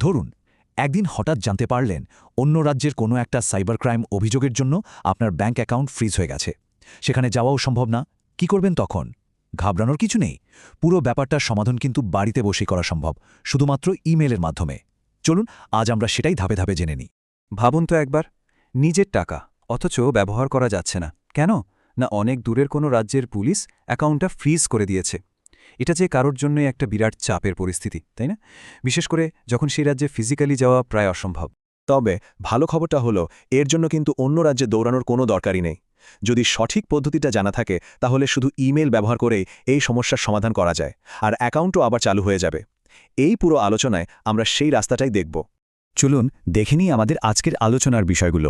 ধরুন একদিন হঠাৎ জানতে পারলেন অন্য রাজ্যের কোনো একটা সাইবার ক্রাইম অভিযোগের জন্য আপনার ব্যাঙ্ক অ্যাকাউন্ট ফ্রিজ হয়ে গেছে। সেখানে যাওয়াও সম্ভব না। কি করবেন তখন? ঘাবড়ানোর কিছু নেই। পুরো ব্যাপারটার সমাধান কিন্তু বাড়িতে বসেই করা সম্ভব, শুধুমাত্র ইমেলের মাধ্যমে। চলুন আজ আমরা সেটাই ধাপে ধাপে জেনে নিই। ভাবুন তো একবার, নিজের টাকা অথচ ব্যবহার করা যাচ্ছে না কেন? না অনেক দূরের কোনো রাজ্যের পুলিশ অ্যাকাউন্টটা ফ্রিজ করে দিয়েছে। এটা যে কারোর জন্যই একটা বিরাট চাপের পরিস্থিতি, তাই না? বিশেষ করে যখন সেই রাজ্যে ফিজিক্যালি যাওয়া প্রায় অসম্ভব। তবে ভালো খবরটা হলো, এর জন্য কিন্তু অন্য রাজ্যে দৌড়ানোর কোনো দরকারই নেই। যদি সঠিক পদ্ধতিটা জানা থাকে তাহলে শুধু ইমেল ব্যবহার করেই এই সমস্যার সমাধান করা যায়, আর অ্যাকাউন্টও আবার চালু হয়ে যাবে। এই পুরো আলোচনায় আমরা সেই রাস্তাটাই দেখব। চলুন দেখে নিই আমাদের আজকের আলোচনার বিষয়গুলো।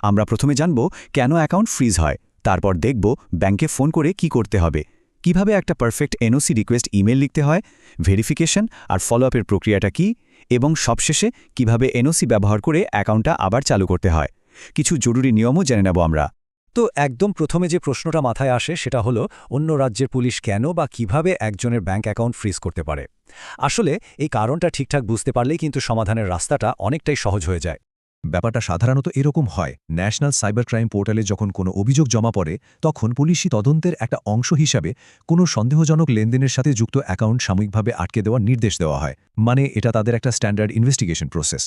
আমরা প্রথমে জানব কেন অ্যাকাউন্ট ফ্রিজ হয়, তারপর দেখব ব্যাংকে ফোন করে কি করতে হবে, কিভাবে একটা পারফেক্ট এনওসি রিকোয়েস্ট ইমেল লিখতে হয়, ভেরিফিকেশন আর ফলোআপের প্রক্রিয়াটা কি, এবং সবশেষে কিভাবে এনওসি ব্যবহার করে অ্যাকাউন্টটা আবার চালু করতে হয়। কিছু জরুরি নিয়মও জেনে নেব আমরা। তো একদম প্রথমে যে প্রশ্নটা মাথায় আসে সেটা হলো, অন্য রাজ্যের পুলিশ কেন বা কিভাবে একজনের ব্যাংক অ্যাকাউন্ট ফ্রিজ করতে পারে। আসলে এই কারণটা ঠিকঠাক বুঝতে পারলেই কিন্তু সমাধানের রাস্তাটা অনেকটাই সহজ হয়ে যায়। ব্যাপারটা সাধারণত এরকম হয়, ন্যাশনাল সাইবার ক্রাইম পোর্টালে যখন কোনো অভিযোগ জমা পড়ে তখন পুলিশি তদন্তের একটা অংশ হিসাবে কোনো সন্দেহজনক লেনদেনের সাথে যুক্ত অ্যাকাউন্ট সাময়িকভাবে আটকে দেওয়ার নির্দেশ দেওয়া হয়। মানে এটা তাদের একটা স্ট্যান্ডার্ড ইনভেস্টিগেশন প্রসেস।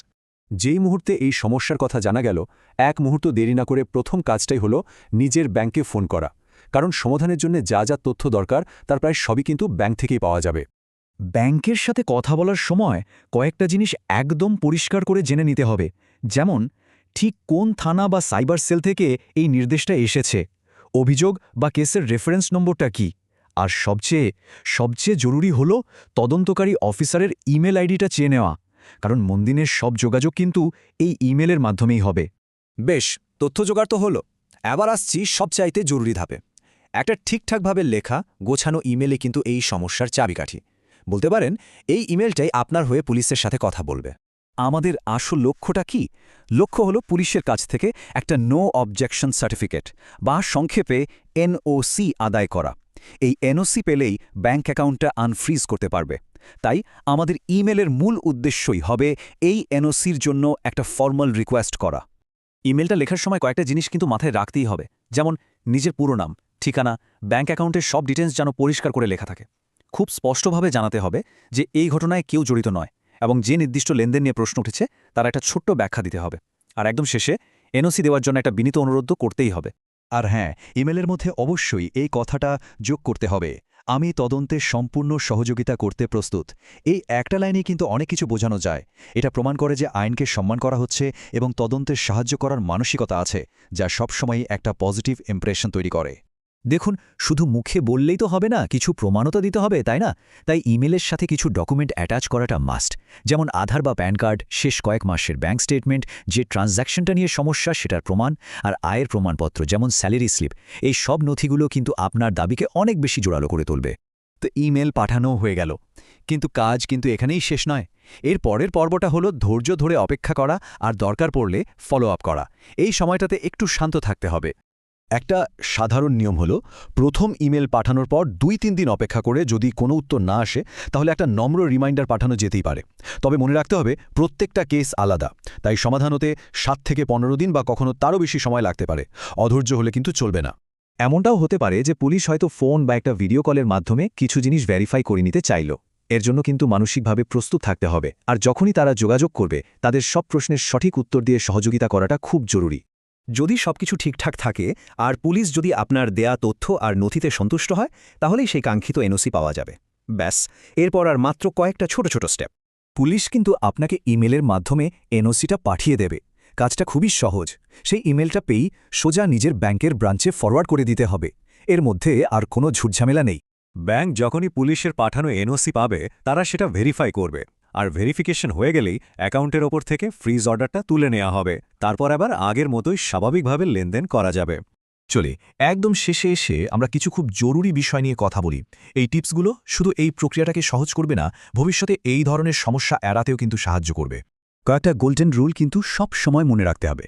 যেই মুহূর্তে এই সমস্যার কথা জানা গেল, এক মুহূর্ত দেরি না করে প্রথম কাজটাই হলো নিজের ব্যাংকে ফোন করা। কারণ সমাধানের জন্য যা যা তথ্য দরকার তার প্রায় সবই কিন্তু ব্যাংক থেকেই পাওয়া যাবে। ব্যাংকের সাথে কথা বলার সময় কয়েকটা জিনিস একদম পরিষ্কার করে জেনে নিতে হবে। যেমন ঠিক কোন থানা বা সাইবার সেল থেকে এই নির্দেশটা এসেছে, অভিযোগ বা কেসের রেফারেন্স নম্বরটা কি, আর সবচেয়ে জরুরি হলো তদন্তকারী অফিসারের ইমেল আইডিটা চেয়ে নেওয়া। কারণ মন্দিনের সব যোগাযোগ কিন্তু এই ইমেলের মাধ্যমেই হবে। বেশ, তথ্য জোগাড় তো হলো। এবার আসছি সবচাইতে জরুরি ধাপে। একটা ঠিকঠাকভাবে লেখা গোছানো ইমেলে কিন্তু এই সমস্যার চাবিকাঠি। বলতে পারেন এই ইমেলটাই আপনার হয়ে পুলিশের সাথে কথা বলবে। আমাদের আসল লক্ষ্যটা কি? লক্ষ্য হলো পুলিশের কাছ থেকে একটা নো অবজেকশন সার্টিফিকেট বা সংক্ষেপে এনওসি আদায় করা। এই এনওসি পেলেই ব্যাংক অ্যাকাউন্টটা আনফ্রিজ করতে পারবে। তাই আমাদের ইমেলের মূল উদ্দেশ্যই হবে এই এনওসির জন্য একটা ফর্মাল রিকোয়েস্ট করা। ইমেলটা লেখার সময় কয়েকটা জিনিস কিন্তু মাথায় রাখতেই হবে। যেমন নিজের পুরো নাম, ঠিকানা, ব্যাংক অ্যাকাউন্টের সব ডিটেলস যেন পরিষ্কার করে লেখা থাকে। খুব স্পষ্টভাবে জানাতে হবে যে এই ঘটনায় কেউ জড়িত নয়, এবং যে নির্দিষ্ট লেনদেন নিয়ে প্রশ্ন উঠেছে তার একটা ছোট্ট ব্যাখ্যা দিতে হবে। আর একদম শেষে এনওসি দেওয়ার জন্য একটা বিনীত অনুরোধ করতেই হবে। আর হ্যাঁ, ইমেলের মধ্যে অবশ্যই এই কথাটা যোগ করতে হবে, আমি তদন্তে সম্পূর্ণ সহযোগিতা করতে প্রস্তুত। এই একটা লাইনে কিন্তু অনেক কিছু বোঝানো যায়। এটা প্রমাণ করে যে আইনকে সম্মান করা হচ্ছে এবং তদন্তের সাহায্য করার মানসিকতা আছে, যা সবসময়ই একটা পজিটিভ ইমপ্রেশন তৈরি করে। দেখুন, শুধু মুখে বললেই তো হবে না, কিছু প্রমাণও তো দিতে হবে, তাই না? তাই ইমেলের সাথে কিছু ডকুমেন্ট অ্যাটাচ করাটা মাস্ট। যেমন আধার বা প্যান কার্ড, শেষ কয়েক মাসের ব্যাংক স্টেটমেন্ট, যে ট্রানজ্যাকশনটা নিয়ে সমস্যা সেটার প্রমাণ, আর আয়ের প্রমাণপত্র যেমন স্যালারি স্লিপ। এই সব নথিগুলো কিন্তু আপনার দাবিকে অনেক বেশি জোরালো করে তুলবে। তো ইমেল পাঠানো হয়ে গেল, কিন্তু কাজ কিন্তু এখানেই শেষ নয়। এর পরের পর্বটা হলো ধৈর্য ধরে অপেক্ষা করা আর দরকার পড়লে ফলো আপ করা। এই সময়টাতে একটু শান্ত থাকতে হবে। একটা সাধারণ নিয়ম হলো, প্রথম ইমেল পাঠানোর পর 2-3 দিন অপেক্ষা করে যদি কোনো উত্তর না আসে তাহলে একটা নম্র রিমাইন্ডার পাঠানো যেতেই পারে। তবে মনে রাখতে হবে প্রত্যেকটা কেস আলাদা, তাই সমাধান হতে 7 থেকে 15 দিন বা কখনো তারও বেশি সময় লাগতে পারে। অধৈর্য হলে কিন্তু চলবে না। এমনটাও হতে পারে যে পুলিশ হয়তো ফোন বা একটা ভিডিও কলের মাধ্যমে কিছু জিনিস ভেরিফাই করে নিতে চাইল। এর জন্য কিন্তু মানসিকভাবে প্রস্তুত থাকতে হবে, আর যখনই তারা যোগাযোগ করবে তাদের সব প্রশ্নের সঠিক উত্তর দিয়ে সহযোগিতা করাটা খুব জরুরি। যদি সবকিছু ঠিকঠাক থাকে আর পুলিশ যদি আপনার দেয়া তথ্য আর নথিতে সন্তুষ্ট হয়, তাহলেই সেই কাঙ্ক্ষিত এনওসি পাওয়া যাবে। ব্যাস, এরপর আর মাত্র কয়েকটা ছোট ছোট স্টেপ। পুলিশ কিন্তু আপনাকে ইমেলের মাধ্যমে এনওসিটা পাঠিয়ে দেবে। কাজটা খুবই সহজ। সেই ইমেলটা পেয়েই সোজা নিজের ব্যাংকের ব্রাঞ্চে ফরওয়ার্ড করে দিতে হবে। এর মধ্যে আর কোনো ঝুটঝামেলা নেই। ব্যাংক যখনই পুলিশের পাঠানো এনওসি পাবে তারা সেটা ভেরিফাই করবে, আর ভেরিফিকেশন হয়ে গেলেই অ্যাকাউন্টের ওপর থেকে ফ্রিজ অর্ডারটা তুলে নেওয়া হবে। তারপর আবার আগের মতোই স্বাভাবিকভাবে লেনদেন করা যাবে। চলে একদম শেষে এসে আমরা কিছু খুব জরুরি বিষয় নিয়ে কথা বলি। এই টিপসগুলো শুধু এই প্রক্রিয়াটাকে সহজ করবে না, ভবিষ্যতে এই ধরনের সমস্যা এড়াতেও কিন্তু সাহায্য করবে। কয়েকটা গোল্ডেন রুল কিন্তু সব সময় মনে রাখতে হবে।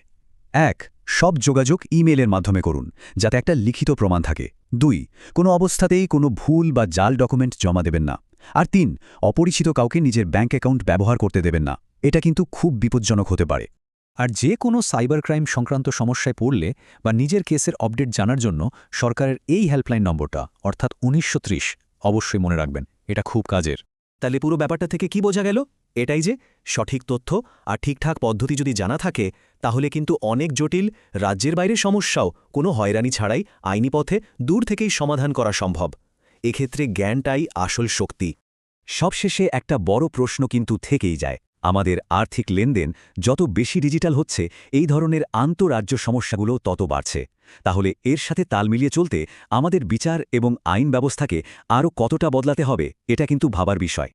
1. সব যোগাযোগ ইমেলের মাধ্যমে করুন, যাতে একটা লিখিত প্রমাণ থাকে। 2. কোনো অবস্থাতেই কোনো ভুল বা জাল ডকুমেন্ট জমা দেবেন না। আর ৩, অপরিচিত কাউকে নিজের ব্যাঙ্ক অ্যাকাউন্ট ব্যবহার করতে দেবেন না। এটা কিন্তু খুব বিপজ্জনক হতে পারে। আর যে কোনো সাইবার ক্রাইম সংক্রান্ত সমস্যায় পড়লে বা নিজের কেসের আপডেট জানার জন্য সরকারের এই হেল্পলাইন নম্বরটা অর্থাৎ ১৯৩০ অবশ্যই মনে রাখবেন, এটা খুব কাজের। তাহলে পুরো ব্যাপারটা থেকে কি বোঝা গেল? এটাই যে সঠিক তথ্য আর ঠিকঠাক পদ্ধতি যদি জানা থাকে, তাহলে কিন্তু অনেক জটিল রাজ্যের বাইরে সমস্যাও কোনো হয়রানি ছাড়াই আইনি পথে দূর থেকেই সমাধান করা সম্ভব। এক্ষেত্রে জ্ঞানটাই আসল শক্তি। সবশেষে একটা বড় প্রশ্ন কিন্তু থেকেই যায়। আমাদের আর্থিক লেনদেন যত বেশি ডিজিটাল হচ্ছে, এই ধরনের আন্তঃরাজ্য সমস্যাগুলো তত বাড়ছে। তাহলে এর সাথে তাল মিলিয়ে চলতে আমাদের বিচার এবং আইন ব্যবস্থাকে আরও কতটা বদলাতে হবে, এটা কিন্তু ভাবার বিষয়।